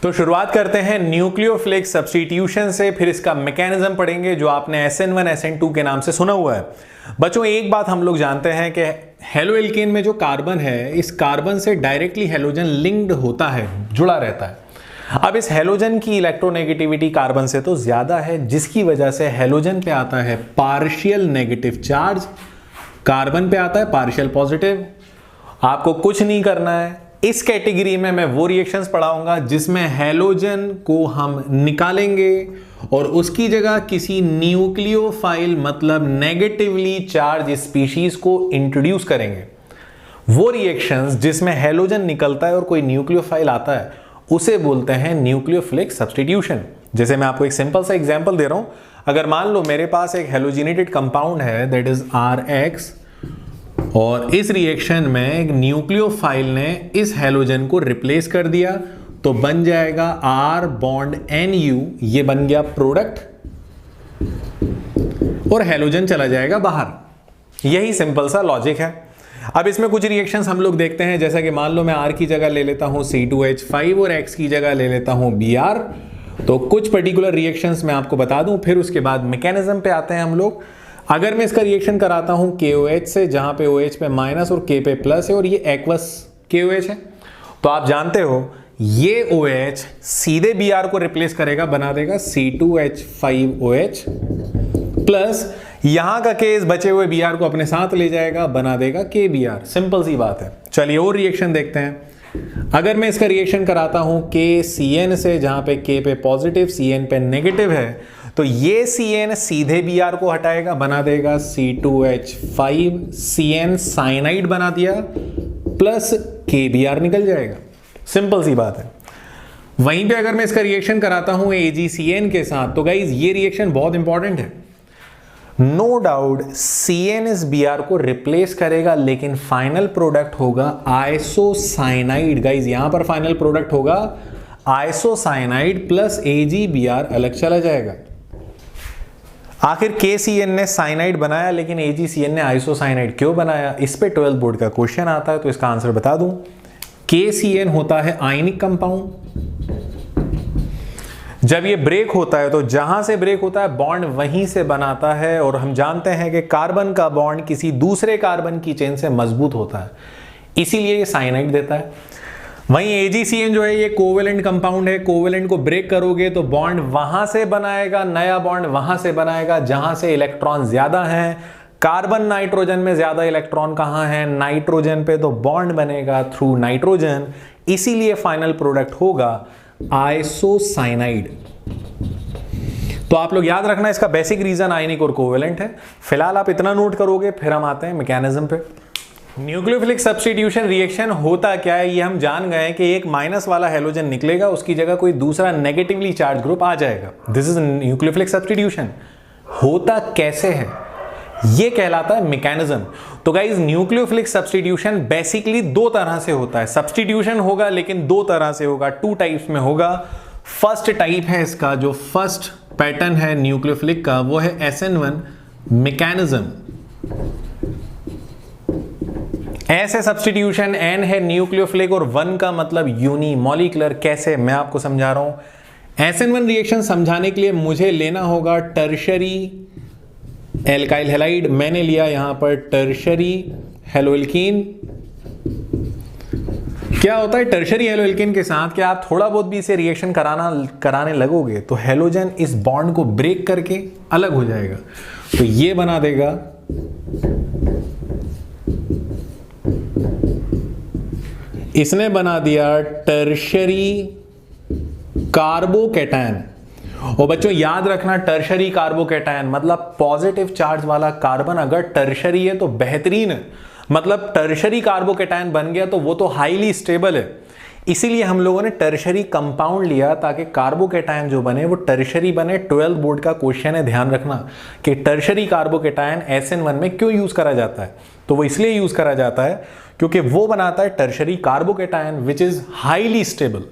तो शुरुआत करते हैं न्यूक्लियोफिलिक सब्स्टिट्यूशन से, फिर इसका मैकेनिज्म पढ़ेंगे जो आपने SN1 SN2 के नाम से सुना हुआ है। बच्चों एक बात हम लोग जानते हैं कि हेलोएल्केन में जो कार्बन है, इस कार्बन से डायरेक्टली हेलोजन लिंक्ड होता है, जुड़ा रहता है। अब इस हेलोजन की इलेक्ट्रोनेगेटिविटी कार्बन से तो ज्यादा है, जिसकी वजह से हेलोजन पे आता है पार्शियल नेगेटिव चार्ज, कार्बन पे आता है पार्शियल पॉजिटिव। आपको कुछ नहीं करना है, इस कैटेगरी में मैं वो रिएक्शंस पढ़ाऊंगा जिसमें हेलोजन को हम निकालेंगे और उसकी जगह किसी न्यूक्लियोफाइल मतलब नेगेटिवली चार्ज स्पीशीज को इंट्रोड्यूस करेंगे। वो रिएक्शंस जिसमें हेलोजन निकलता है और कोई न्यूक्लियोफाइल आता है उसे बोलते हैं न्यूक्लियोफिलिक सब्स्टिट्यूशन। जैसे मैं आपको एक सिंपल सा एग्जांपल दे रहा हूं। अगर मान लो मेरे पास एक हेलोजिनेटेड कंपाउंड है दैट इज RX, और इस रिएक्शन में एक न्यूक्लियोफाइल ने इस हेलोजन को रिप्लेस कर दिया तो बन जाएगा R बॉन्ड NU, ये बन गया प्रोडक्ट और हेलोजन चला जाएगा बाहर। यही सिंपल सा लॉजिक है। अब इसमें कुछ रिएक्शंस हम लोग देखते हैं, जैसा कि मान लो मैं R की जगह ले लेता हूं C2H5 और X की जगह ले लेता हूं Br। तो कुछ पर्टिकुलर रिएक्शंस मैं आपको बता दूं, फिर उसके बाद मैकेनिज्म पे आते हैं हम लोग। अगर मैं इसका रिएक्शन कराता हूं KOH से, जहां पे OH पे माइनस और K पे प्लस है और ये एक्वस KOH है, तो आप जानते हो ये OH सीधे Br को रिप्लेस करेगा, बना देगा C2H5OH प्लस यहां का केस बचे हुए Br को अपने साथ ले जाएगा, बना देगा KBr। सिंपल सी बात है। चलिए और रिएक्शन देखते हैं। अगर मैं इसका रिएक्शन कराता हूं KCN से, जहां पे K पे पॉजिटिव CN पे नेगेटिव है, तो ये CN सीधे Br को हटाएगा, बना देगा C2H5CN साइनाइड बना दिया प्लस KBr निकल जाएगा। सिंपल सी बात है। वहीं पे अगर मैं इसका रिएक्शन कराता हूं AgCN के साथ, तो गाइज ये रिएक्शन बहुत इंपॉर्टेंट है। नो डाउट CN इस Br को रिप्लेस करेगा, लेकिन फाइनल प्रोडक्ट होगा आइसोसाइनाइड। गाइज यहां पर फाइनल प्रोडक्ट होगा आइसोसाइनाइड प्लस AgBr अलग चला जाएगा। आखिर KCN ने साइनाइड बनाया लेकिन AgCN ने आइसोसाइनाइड क्यों बनाया, इस पे 12th बोर्ड का क्वेश्चन आता है, तो इसका आंसर बता दूं। KCN होता है आयनिक कंपाउंड। जब ये ब्रेक होता है तो जहां से ब्रेक होता है बॉन्ड वहीं से बनाता है, और हम जानते हैं कि कार्बन का बॉन्ड किसी दूसरे कार्बन की चेन से मजबूत होता है, इसीलिए ये साइनाइड देता है। वहीं AgCN जो है ये कोवेलेंट कंपाउंड है। कोवेलेंट को ब्रेक करोगे तो बॉन्ड वहां से बनाएगा, नया बॉन्ड वहां से बनाएगा जहां से इलेक्ट्रॉन ज्यादा हैं। कार्बन नाइट्रोजन में ज्यादा इलेक्ट्रॉन कहां है, नाइट्रोजन पे, तो बॉन्ड बनेगा थ्रू नाइट्रोजन, इसीलिए फाइनल प्रोडक्ट होगा आइसोसाइनाइड। तो आप लोग याद रखना इसका बेसिक रीजन आयनिक और कोवेलेंट है। फिलहाल आप इतना नोट करोगे, फिर हम आते हैं मैकेनिज्म पे। न्यूक्लियोफिलिक सब्स्टिट्यूशन रिएक्शन होता क्या है, ये हम जान गए कि एक माइनस वाला हेलोजन निकलेगा, उसकी जगह कोई दूसरा नेगेटिवली चार्ज ग्रुप आ जाएगा। This is nucleophilic substitution. होता कैसे है ये कहलाता है मैकेनिज्म। तो गाइस न्यूक्लियोफिलिक सब्स्टिट्यूशन बेसिकली दो तरह से होता है। सब्स्टिट्यूशन होगा लेकिन दो तरह से होगा, 2 टाइप्स में होगा। फर्स्ट टाइप है इसका, जो फर्स्ट पैटर्न है न्यूक्लियोफिलिक का, वो है SN1 मैकेनिज्म। ऐसे सब्स्टिट्यूशन N है न्यूक्लियोफिलिक और 1 का मतलब यूनिमॉलिक्यूलर। कैसे, मैं आपको समझा रहा हूं। SN1 रिएक्शन समझाने के लिए मुझे लेना होगा टर्शरी एल्काइल हैलाइड। मैंने लिया यहां पर टर्शरी हेलोएल्कीन। क्या होता है टर्शरी हेलोएल्कीन के साथ, कि आप थोड़ा बहुत भी इसे रिएक्शन कराने लगोगे तो हेलोजन इस बॉन्ड को ब्रेक करके अलग हो जाएगा। तो ये बना देगा इसने बना दिया टर्शरी कार्बोकैटायन। और बच्चों याद रखना टर्शरी कार्बोकैटायन मतलब पॉजिटिव चार्ज वाला कार्बन अगर टर्शरी है तो बेहतरीन है, मतलब टर्शरी कार्बोकैटायन बन गया तो वो तो हाईली स्टेबल है। इसीलिए हम लोगों ने टर्शरी कंपाउंड लिया ताकि कार्बोकैटायन जो बने वो टर्शरी बने। 12th बोर्ड का क्वेश्चन है, ध्यान रखना कि टर्शरी कार्बोकैटायन SN1 में क्यों यूज करा जाता है। तो वो इसलिए यूज करा जाता है क्योंकि वो बनाता है tertiary carbocation which is highly stable.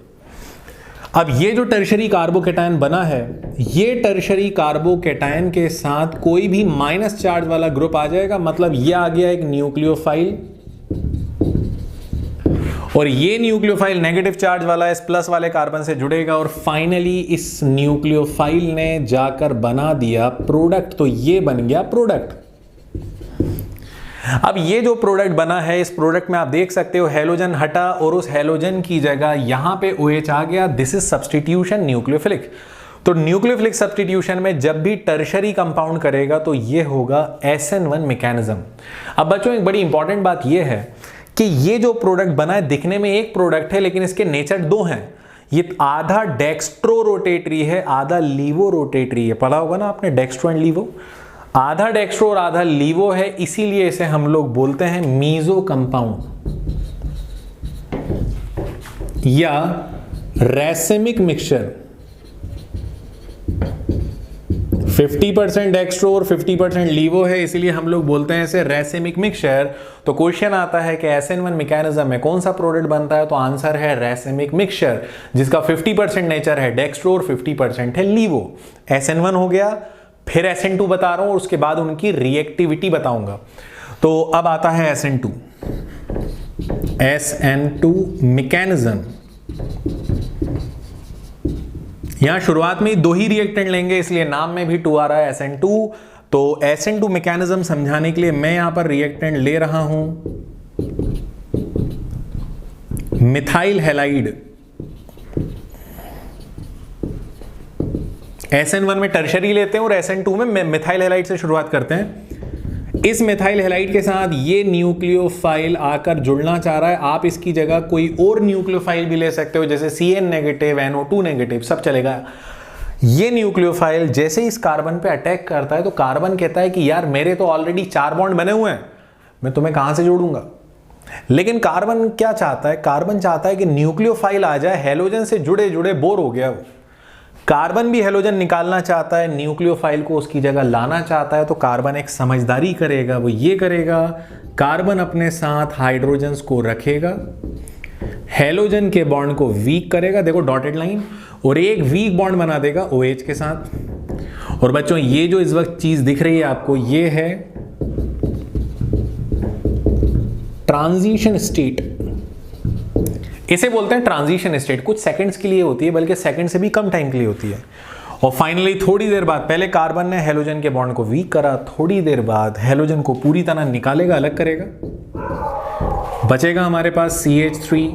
अब ये जो टर्शरी कार्बोकैटायन बना है, ये टर्शरी कार्बोकैटायन के साथ कोई भी माइनस चार्ज वाला ग्रुप आ जाएगा, मतलब ये आ गया एक न्यूक्लियोफाइल और ये न्यूक्लियोफाइल नेगेटिव चार्ज वाला इस प्लस वाले कार्बन से जुड़ेगा और फाइनली इस न्यूक्लियोफाइल ने जाकर बना दिया प्रोडक्ट, तो ये बन गया प्रोडक्ट। अब ये जो प्रोडक्ट बना है, इस प्रोडक्ट में आप देख सकते हो हैलोजन हटा और उस हैलोजन की जगह यहां पे OH आ गया। This is substitution nucleophilic. तो न्यूक्लियोफिलिक सब्स्टिट्यूशन में जब भी टर्शरी कंपाउंड करेगा तो ये होगा SN1 मैकेनिज्म। अब बच्चों एक बड़ी इंपॉर्टेंट बात ये है कि ये जो प्रोडक्ट बना है दिखने में एक प्रोडक्ट है, लेकिन इसके नेचर दो हैं। ये आधा डेक्स्ट्रो रोटेटरी है, आधा लीवो रोटेटरी है। पढ़ा होगा ना आपने डेक्स्ट्रो एंड लीवो। आधा डेक्स्ट्रो और आधा लीवो है, इसीलिए इसे हम लोग बोलते हैं मीजो कंपाउंड या रैसेमिक मिक्सचर। 50% डेक्स्ट्रो और 50% लीवो है, इसीलिए हम लोग बोलते हैं इसे रैसेमिक मिक्सचर। तो क्वेश्चन आता है कि SN1 मैकेनिज्म में कौन सा प्रोडक्ट बनता है, तो आंसर है रैसेमिक मिक्सचर, जिसका 50% नेचर है डेक्स्ट्रो और 50% है लीवो। SN1 हो गया, फिर SN2 बता रहा हूं और उसके बाद उनकी रिएक्टिविटी बताऊंगा। तो अब आता है SN2 मैकेनिज्म। यहां शुरुआत में दो ही रिएक्टेंट लेंगे, इसलिए नाम में भी 2 आ रहा है SN2। तो SN2 मैकेनिज्म समझाने के लिए मैं यहां पर रिएक्टेंट ले रहा हूं मिथाइल हैलाइड। SN1 में टर्शरी लेते हैं और SN2 में मिथाइल हैलाइड से शुरुआत करते हैं। इस मिथाइल हैलाइड के साथ ये न्यूक्लियोफाइल आकर जुड़ना चाह रहा है। आप इसकी जगह कोई और न्यूक्लियोफाइल भी ले सकते हो, जैसे CN नेगेटिव, NO2 नेगेटिव, सब चलेगा। ये न्यूक्लियोफाइल जैसे इस कार्बन पे अटैक करता है तो कार्बन कहता है कि यार मेरे तो ऑलरेडी 4 बॉन्ड बने हुए हैं, मैं तुम्हें कहां से जोड़ूंगा। लेकिन कार्बन क्या चाहता है, कार्बन चाहता है कि न्यूक्लियोफाइल आ जाए, हैलोजन से जुड़े जुड़े बोर हो गया वो। कार्बन भी हैलोजन निकालना चाहता है, न्यूक्लियोफाइल को उसकी जगह लाना चाहता है। तो कार्बन एक समझदारी करेगा, वो ये करेगा, कार्बन अपने साथ हाइड्रोजन्स को रखेगा, हैलोजन के बॉन्ड को वीक करेगा, देखो डॉटेड लाइन, और एक वीक बॉन्ड बना देगा OH के साथ। और बच्चों ये जो इस वक्त चीज दिख रही है आपको, ये है ट्रांजिशन स्टेट। इसे बोलते हैं ट्रांजिशन स्टेट। कुछ सेकंड्स के लिए होती है, बल्कि सेकंड से भी कम टाइम के लिए होती है। और फाइनली थोड़ी देर बाद, पहले कार्बन ने हैलोजन के बॉन्ड को वीक करा, थोड़ी देर बाद हैलोजन को पूरी तरह निकालेगा, अलग करेगा, बचेगा हमारे पास CH3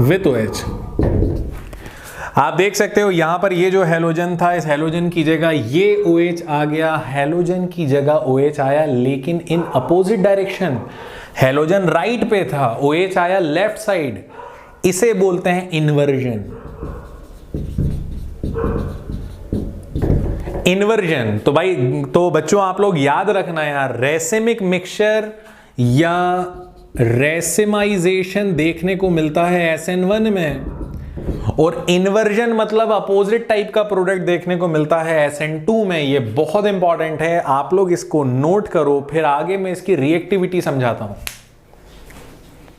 विद OH। आप देख सकते हो यहां पर ये जो हैलोजन था, इस हैलोजन की जगह ये OH आ गया, हैलोजन की जगह OH आया, लेकिन in opposite direction. Halogen right पे था, OH आया लेफ्ट साइड। इसे बोलते हैं इन्वर्जन। इन्वर्जन तो भाई, तो बच्चों आप लोग याद रखना यार, रैसेमिक मिक्सचर या रैसेमाइजेशन देखने को मिलता है SN1 में, और इन्वर्जन मतलब अपोजिट टाइप का प्रोडक्ट देखने को मिलता है SN2 में। ये बहुत इंपॉर्टेंट है, आप लोग इसको नोट करो, फिर आगे मैं इसकी रिएक्टिविटी समझाता हूं।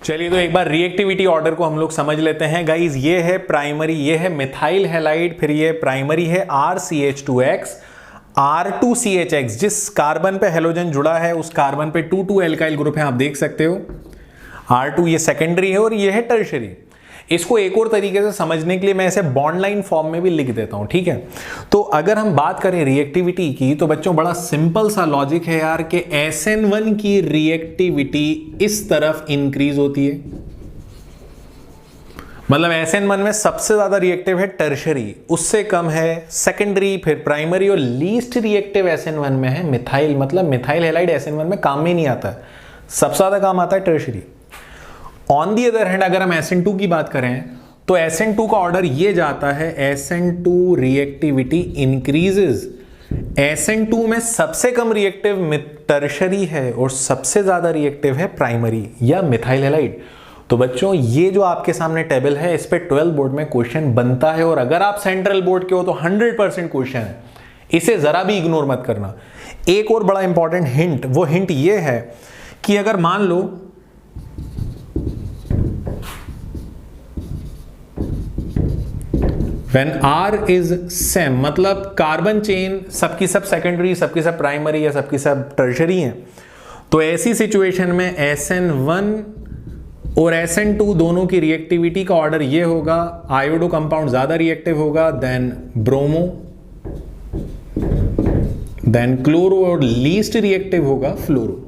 चलिए तो एक बार रिएक्टिविटी ऑर्डर को हम लोग समझ लेते हैं गाइज। ये है प्राइमरी, ये है मिथाइल हैलाइड, फिर ये प्राइमरी है RCH2X, R2CHX। जिस कार्बन पे हैलोजन जुड़ा है उस कार्बन पे 2,2 एल्काइल ग्रुप है, आप देख सकते हो। R2 ये सेकेंडरी है और ये है टर्शरी। इसको एक और तरीके से समझने के लिए मैं इसे बॉन्ड लाइन फॉर्म में भी लिख देता हूं, ठीक है। तो अगर हम बात करें रिएक्टिविटी की, तो बच्चों बड़ा सिंपल सा लॉजिक है यार कि SN1 की रिएक्टिविटी इस तरफ इंक्रीज होती है। मतलब SN1 में सबसे ज्यादा रिएक्टिव है टर्शरी, उससे कम है सेकेंडरी, फिर प्राइमरी, और लीस्ट रिएक्टिव SN1 में है मिथाइल। मतलब मिथाइल हैलाइड SN1 में काम में नहीं आता है, सबसे ज्यादा काम आता है tertiary. On the other hand अगर हम SN2 की बात करें तो SN2 का ऑर्डर ये जाता है, SN2 रिएक्टिविटी इंक्रीजेस। SN2 में सबसे कम रिएक्टिव टर्शरी है और सबसे ज्यादा रिएक्टिव है प्राइमरी या मिथाइल हैलाइड। तो बच्चों ये जो आपके सामने टेबल है, इस पे 12 बोर्ड में क्वेश्चन बनता है, और अगर आप सेंट्रल बोर्ड के हो तो 100% क्वेश्चन है, इसे जरा भी इग्नोर मत करना। एक और बड़ा इंपॉर्टेंट हिंट, वो हिंट ये है कि अगर मान लो When R is same, मतलब कार्बन चेन सबकी सब सेकेंडरी, सबकी सब प्राइमरी या सबकी सब टर्शरी हैं, तो ऐसी सिचुएशन में SN1 और SN2 दोनों की रिएक्टिविटी का ऑर्डर ये होगा, आयोडो कंपाउंड ज्यादा रिएक्टिव होगा देन ब्रोमो, देन क्लोरो, और लीस्ट रिएक्टिव होगा फ्लोरो।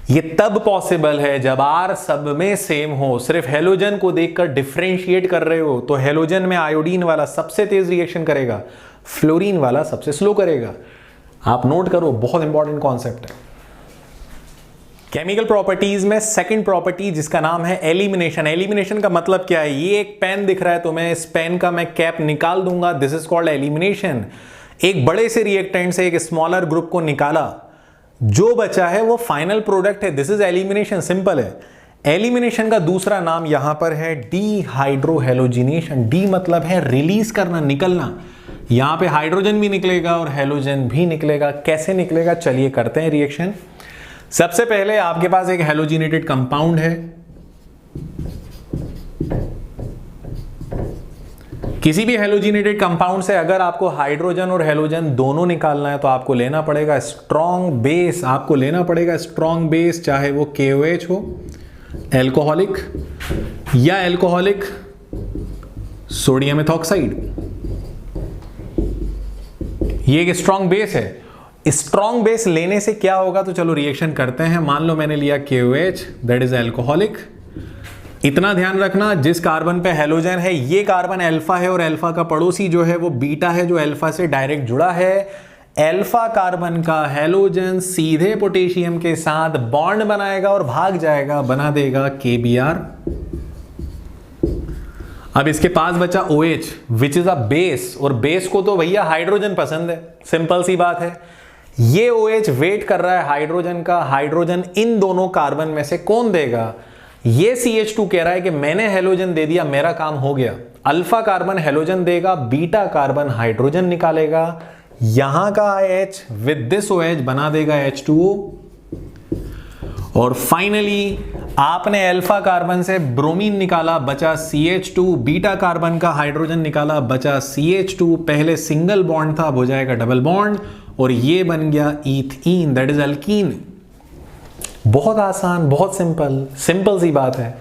ये तब पॉसिबल है जब R सब में सेम हो। सिर्फ हेलोजन को देखकर डिफरेंशिएट कर रहे हो तो हेलोजन में आयोडीन वाला सबसे तेज रिएक्शन करेगा, फ्लोरीन वाला सबसे स्लो करेगा। आप नोट करो, बहुत इंपॉर्टेंट कॉन्सेप्ट है। केमिकल प्रॉपर्टीज में सेकंड प्रॉपर्टी जिसका नाम है एलिमिनेशन। एलिमिनेशन का मतलब क्या है? ये एक पेन दिख रहा है तो मैं इस पेन का मैं कैप निकाल दूंगा, दिस इज कॉल्ड एलिमिनेशन। एक बड़े से रिएक्टेंट से एक स्मॉलर ग्रुप को निकाला, जो बचा है वो फाइनल प्रोडक्ट है, दिस इज एलिमिनेशन, सिंपल है। एलिमिनेशन का दूसरा नाम यहां पर है डीहाइड्रोहेलोजिनेशन। डी मतलब है रिलीज करना, निकलना। यहां पे हाइड्रोजन भी निकलेगा और हेलोजन भी निकलेगा। कैसे निकलेगा, चलिए करते हैं रिएक्शन। सबसे पहले आपके पास एक हेलोजिनेटेड कंपाउंड है, किसी भी हेलोजिनेटेड कंपाउंड से अगर आपको हाइड्रोजन और हेलोजन दोनों निकालना है तो आपको लेना पड़ेगा स्ट्रॉन्ग बेस। आपको लेना पड़ेगा स्ट्रॉन्ग बेस, चाहे वो KOH हो, एल्कोहलिक, या एल्कोहलिक सोडियम एथॉक्साइड। ये एक स्ट्रॉन्ग बेस है। स्ट्रॉन्ग बेस लेने से क्या होगा, तो चलो रिएक्शन करते हैं। मान लो मैंने लिया KOH, दैट इज एल्कोहलिक। इतना ध्यान रखना, जिस कार्बन पे हेलोजन है ये कार्बन अल्फा है और अल्फा का पड़ोसी जो है वो बीटा है, जो अल्फा से डायरेक्ट जुड़ा है। अल्फा कार्बन का हेलोजन सीधे पोटेशियम के साथ बॉन्ड बनाएगा और भाग जाएगा, बना देगा KBr। अब इसके पास बचा OH which is a base, और बेस को तो भैया हाइड्रोजन पसंद है, सिंपल सी बात है। ये OH वेट कर रहा है हाइड्रोजन का। हाइड्रोजन इन दोनों कार्बन में से कौन देगा? ये CH2 कह रहा है कि मैंने हेलोजन दे दिया, मेरा काम हो गया। अल्फा कार्बन हेलोजन देगा, बीटा कार्बन हाइड्रोजन निकालेगा। यहां का H विद दिस OH बना देगा H2O। और फाइनली आपने अल्फा कार्बन से ब्रोमीन निकाला, बचा CH2। बीटा कार्बन का हाइड्रोजन निकाला, बचा CH2। पहले सिंगल बॉन्ड था, अब हो जाएगा डबल बॉन्ड, और ये बन गया ईथीन, दैट इज अल्कीन। बहुत आसान, बहुत सिंपल, सिंपल सी बात है।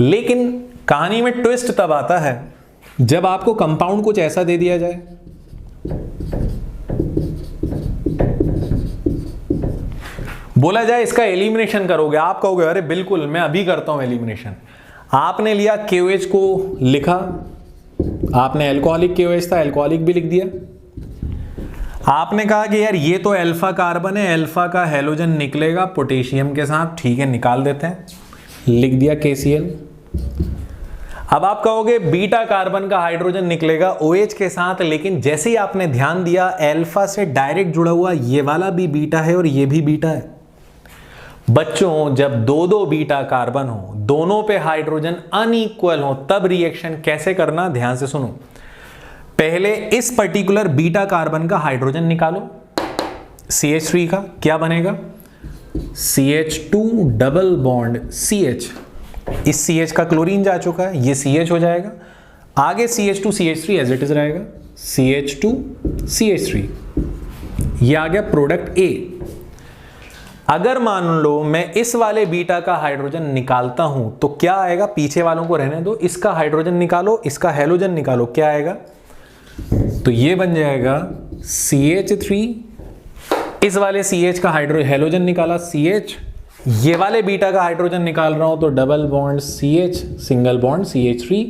लेकिन कहानी में ट्विस्ट तब आता है जब आपको कंपाउंड कुछ ऐसा दे दिया जाए, बोला जाए इसका एलिमिनेशन करोगे। आप कहोगे अरे बिल्कुल मैं अभी करता हूं एलिमिनेशन। आपने लिया KOH को लिखा, आपने अल्कोहलिक KOH था, अल्कोहलिक भी लिख दिया। आपने कहा कि यार ये तो अल्फा कार्बन है, अल्फा का हेलोजन निकलेगा पोटेशियम के साथ, ठीक है निकाल देते हैं, लिख दिया KCl। अब आप कहोगे बीटा कार्बन का हाइड्रोजन निकलेगा OH के साथ, लेकिन जैसे ही आपने ध्यान दिया अल्फा से डायरेक्ट जुड़ा हुआ ये वाला भी बीटा है और ये भी बीटा है। बच्चों जब दो दो बीटा कार्बन हो, दोनों पे हाइड्रोजन अनइक्वल हो, तब रिएक्शन कैसे करना, ध्यान से सुनो। पहले इस पर्टिकुलर बीटा कार्बन का हाइड्रोजन निकालो, CH3 का क्या बनेगा, CH2 डबल बॉन्ड CH। इस CH का क्लोरीन जा चुका है, ये CH हो जाएगा। आगे CH2 CH3 as it is रहेगा, CH2 CH3, ये आ गया प्रोडक्ट A। अगर मान लो मैं इस वाले बीटा का हाइड्रोजन निकालता हूं तो क्या आएगा, पीछे वालों को रहने दो, इसका हाइड्रोजन निकालो, इसका हेलोजन निकालो, क्या आएगा, तो ये बन जाएगा CH3। इस वाले CH का हेलोजन निकाला CH, ये वाले बीटा का हाइड्रोजन निकाल रहा हूं तो double bond CH, single bond CH3,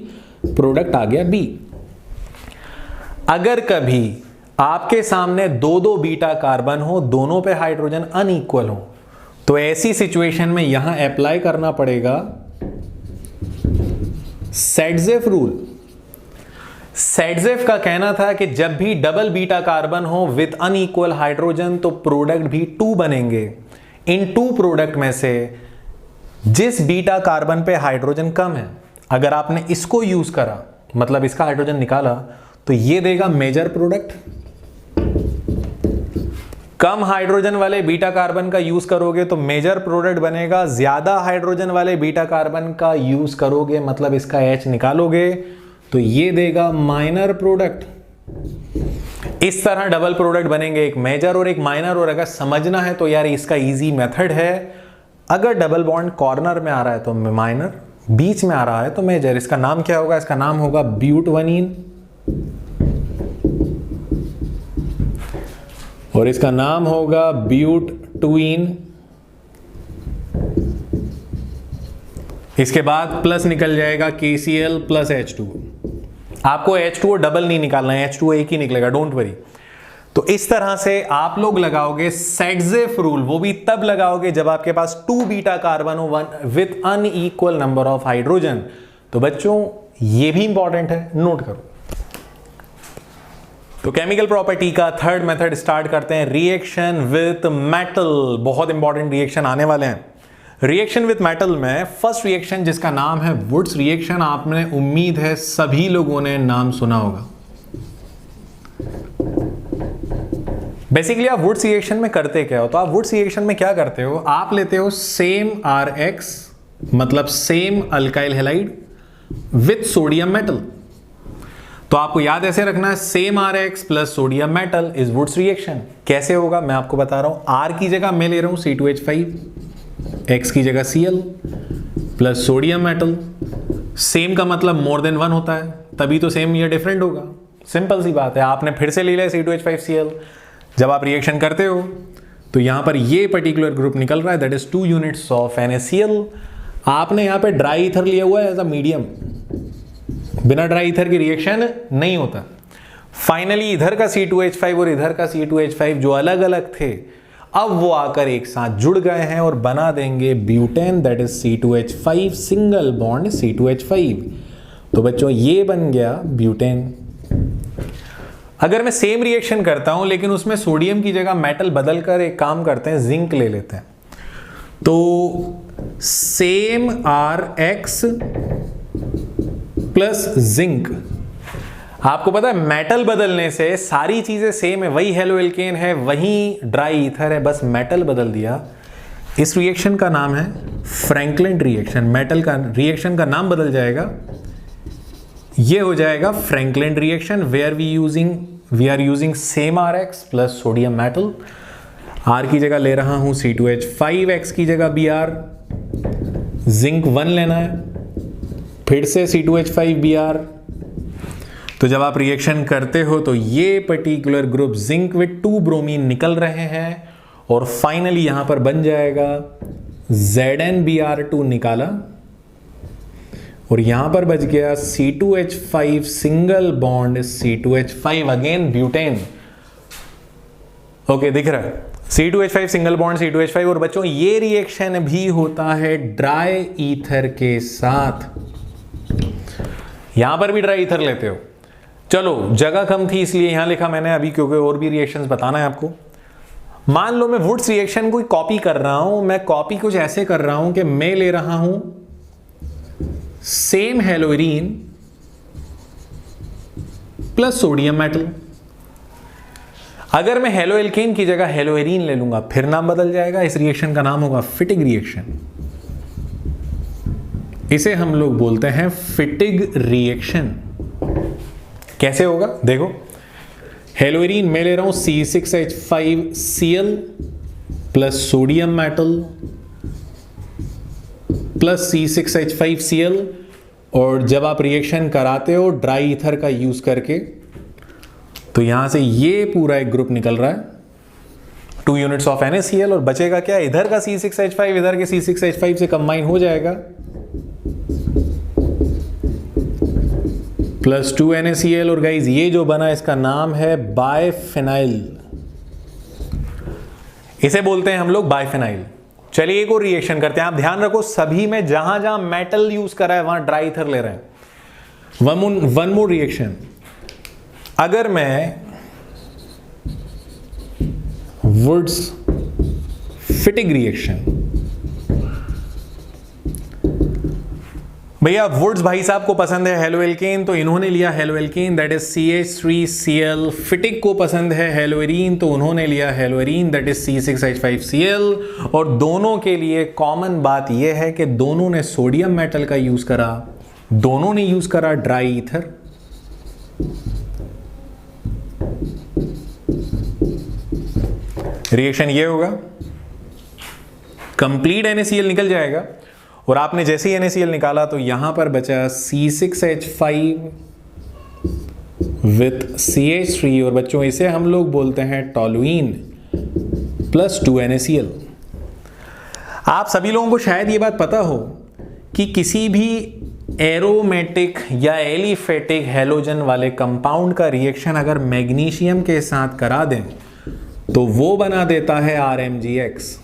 product आ गया B। अगर कभी आपके सामने दो दो बीटा कार्बन हो, दोनों पे हाइड्रोजन अनइक्वल हो, तो ऐसी सिचुएशन में यहां अप्लाई करना पड़ेगा सेडजेफ रूल। सेडजेफ का कहना था कि जब भी डबल बीटा कार्बन हो विद अनइक्वल हाइड्रोजन तो प्रोडक्ट भी 2 बनेंगे। इन 2 प्रोडक्ट में से जिस बीटा कार्बन पे हाइड्रोजन कम है, अगर आपने इसको यूज करा, मतलब इसका हाइड्रोजन निकाला, तो ये देगा मेजर प्रोडक्ट। कम हाइड्रोजन वाले बीटा कार्बन का यूज करोगे तो मेजर प्रोडक्ट बनेगा। ज्यादा हाइड्रोजन वाले बीटा कार्बन का यूज करोगे, मतलब इसका H निकालोगे, तो ये देगा माइनर प्रोडक्ट। इस तरह डबल प्रोडक्ट बनेंगे, एक मेजर और एक माइनर। और अगर समझना है तो यार इसका इजी मेथड है, अगर डबल बॉन्ड कॉर्नर में आ रहा है तो माइनर, बीच में आ रहा है तो मेजर। इसका नाम क्या होगा? इसका नाम होगा ब्यूटवनीन, और इसका नाम होगा ब्यूटटूइन। इसके बाद प्लस निकल जाएगा KCl प्लस H2। आपको H2O डबल नहीं निकालना है, H2O एक ही निकलेगा, डोंट वरी। तो इस तरह से आप लोग लगाओगे सेडजेफ रूल, वो भी तब लगाओगे जब आपके पास 2 बीटा कार्बन हो with unequal number of hydrogen. तो बच्चों ये भी इंपॉर्टेंट है, नोट करो। तो केमिकल प्रॉपर्टी का थर्ड मेथड स्टार्ट करते हैं, रिएक्शन विथ मेटल। बहुत इंपॉर्टेंट रिएक्शन आने वाले हैं। रिएक्शन विथ मेटल में फर्स्ट रिएक्शन जिसका नाम है वुड्स रिएक्शन, आपने उम्मीद है सभी लोगों ने नाम सुना होगा। बेसिकली आप वुड्स रिएक्शन में करते क्या हो? तो आप वुड्स रिएक्शन में क्या करते हो? आप लेते हो सेम RX, मतलब same alkyl halide with sodium metal. तो आपको याद ऐसे रखना है, same RX plus sodium metal is Wurtz reaction. कैसे होगा मैं आपको बता रहा हूं। R की जगह मैं ले रहा हूं C2H5, X की जगह Cl plus sodium metal. Same का मतलब मोर देन 1 होता है, तभी तो सेम या डिफरेंट होगा। सिंपल सी बात है। आपने फिर से ले लिया C2H5Cl। जब आप रिएक्शन करते हो तो यहां पर ये पर्टिकुलर ग्रुप निकल रहा है, that is 2 units of NaCl। आपने यहां पे ड्राई ईथर लिया हुआ है एज अ मीडियम, बिना ड्राई ईथर की रिएक्शन नहीं होता। फाइनली इधर का C2H5 और इधर का C2H5 जो अलग अलग थे, अब वो आकर एक साथ जुड़ गए हैं और बना देंगे butane, that is C2H5 single bond C2H5। तो बच्चों ये बन गया ब्यूटेन। अगर मैं सेम रिएक्शन करता हूं लेकिन उसमें सोडियम की जगह मेटल बदलकर एक काम करते हैं, जिंक ले लेते हैं, तो सेम RX प्लस जिंक। आपको पता है मेटल बदलने से सारी चीजें सेम है, वही हेलो एल्केन है, वही ड्राई ईथर है, बस मेटल बदल दिया। इस रिएक्शन का नाम है फ्रैंकलिन रिएक्शन। मेटल का रिएक्शन का नाम बदल जाएगा, ये हो जाएगा Franklin reaction, where we are using same RX plus sodium metal. R की जगह ले रहा हूं C2H5, X की जगह Br, जिंक 1 लेना है, फिर से C2H5 Br। तो जब आप रिएक्शन करते हो तो ये particular group zinc with 2 bromine निकल रहे हैं और फाइनली यहां पर बन जाएगा ZnBr2 निकाला, और यहां पर बच गया C2H5 single bond C2H5 again butane. Okay दिख रहा है C2H5 सिंगल बॉन्ड C2H5। और बच्चों ये रिएक्शन भी होता है ड्राई ईथर के साथ। यहां पर भी ड्राई ईथर लेते हो। चलो जगह कम थी इसलिए यहां लिखा मैंने अभी, क्योंकि और भी रिएक्शंस बताना है आपको। मान लो मैं वुड्स रिएक्शन को कॉपी कर रहा हूं। मैं कॉपी कुछ ऐसे कर रहा हूं कि मैं ले रहा हूं सेम हेलोइरीन प्लस सोडियम मेटल। अगर मैं हेलो एल्केन की जगह हेलोइरीन ले लूंगा फिर नाम बदल जाएगा। इस रिएक्शन का नाम होगा फिटिग रिएक्शन। इसे हम लोग बोलते हैं फिटिग रिएक्शन। कैसे होगा देखो, हेलोइरीन मैं ले रहा हूं C6H5Cl plus sodium metal plus C6H5Cl, और जब आप रिएक्शन कराते हो ड्राई ईथर का यूज करके तो यहां से ये पूरा एक ग्रुप निकल रहा है, 2 यूनिट्स ऑफ NaCl, और बचेगा क्या, इधर का C6H5 इधर के C6H5 से कंबाइन हो जाएगा प्लस 2 NaCl। और गाइज ये जो बना इसका नाम है बाइफेनाइल, इसे बोलते हैं हम लोग बाइफेनाइल। चलिए एक और रिएक्शन करते हैं। आप ध्यान रखो सभी में जहां जहां मेटल यूज करा है वहां ड्राई ईथर ले रहे हैं। One more reaction. अगर मैं वुड्स फिटिग रिएक्शन, भैया वुड्स भाई साहब को पसंद है हेलो एल्केन तो इन्होंने लिया halo alkane, that is CH3Cl। फिटिग को पसंद है हेलोइरीन तो उन्होंने लिया हेलोइरीन, दैट इज C6H5Cl। और दोनों के लिए कॉमन बात यह है कि दोनों ने सोडियम मेटल का यूज करा, दोनों ने यूज करा ड्राई ईथर। रिएक्शन ये होगा, कंप्लीट NaCl निकल जाएगा और आपने जैसे ही NaCl निकाला तो यहां पर बचा C6H5 विथ CH3 और बच्चों इसे हम लोग बोलते हैं टोलुइन प्लस 2 NaCl। आप सभी लोगों को शायद ये बात पता हो कि किसी भी एरोमेटिक या एलिफेटिक हैलोजन वाले कंपाउंड का रिएक्शन अगर मैग्नीशियम के साथ करा दें तो वो बना देता है RMgX,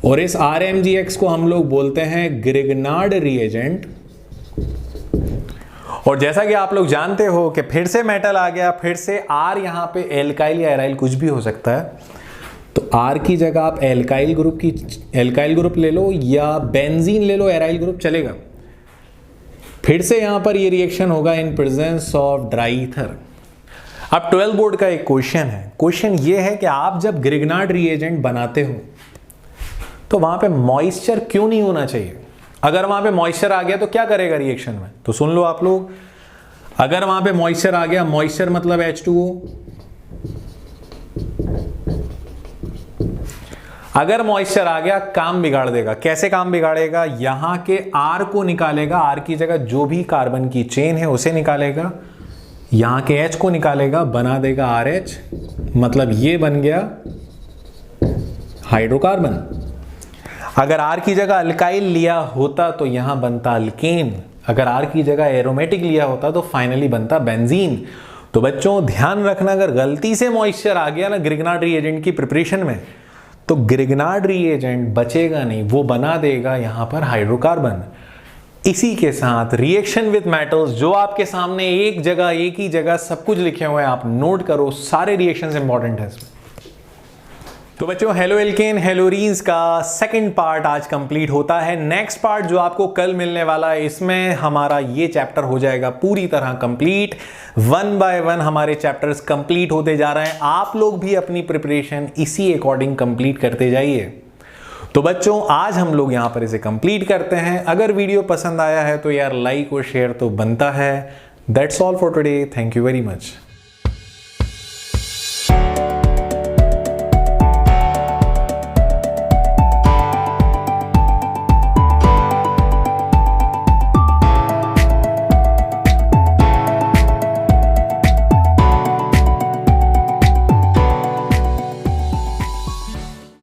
और इस RMgX को हम लोग बोलते हैं ग्रिग्नार्ड रिएजेंट। और जैसा कि आप लोग जानते हो कि फिर से मेटल आ गया, फिर से R यहां पे एल्काइल या एराइल कुछ भी हो सकता है, तो R की जगह आप एल्काइल ग्रुप ले लो या बेंजीन ले लो, एराइल ग्रुप चलेगा। फिर से यहां पर ये रिएक्शन होगा in presence of dry ether. अब 12 बोर्ड का एक क्वेश्चन है, क्वेश्चन ये है कि आप जब ग्रिग्नार्ड रिएजेंट बनाते हो तो वहां पे मॉइस्चर क्यों नहीं होना चाहिए? अगर वहां पे मॉइस्चर आ गया तो क्या करेगा रिएक्शन में? तो सुन लो आप लोग, अगर वहां पे मॉइस्चर आ गया, मॉइस्चर मतलब H2O, अगर मॉइस्चर आ गया काम बिगाड़ देगा। कैसे काम बिगाड़ेगा? यहां के R को निकालेगा, R की जगह जो भी कार्बन की चेन है उसे निकालेगा, यहां के H को निकालेगा, बना देगा RH, मतलब ये बन गया हाइड्रोकार्बन। अगर R की जगह अल्काइल लिया होता तो यहां बनता अल्केन, अगर R की जगह एरोमेटिक लिया होता तो फाइनली बनता बेंजीन। तो बच्चों ध्यान रखना, अगर गलती से मॉइस्चर आ गया ना ग्रिग्नार्ड रिएजेंट की प्रिपरेशन में, तो ग्रिग्नार्ड रिएजेंट बचेगा नहीं, वो बना देगा यहां पर हाइड्रोकार्बन। इसी के साथ रिएक्शन विद मेटल्स, जो आपके सामने एक ही जगह सब कुछ लिखे हुए हैं, आप नोट करो, सारे रिएक्शंस इंपॉर्टेंट है इसमें। तो बच्चों हेलो एल्केन हेलोरीन्स का सेकंड पार्ट आज कंप्लीट होता है। नेक्स्ट पार्ट जो आपको कल मिलने वाला है, इसमें हमारा ये चैप्टर हो जाएगा पूरी तरह कंप्लीट। 1 बाय 1 हमारे चैप्टर्स कंप्लीट होते जा रहे हैं। आप लोग भी अपनी प्रिपरेशन इसी अकॉर्डिंग कंप्लीट करते जाइए। तो बच्चों आज हम लोग यहां पर इसे कंप्लीट करते हैं। अगर वीडियो पसंद आया है तो यार लाइक और शेयर तो बनता है। That's all for today, thank you very much.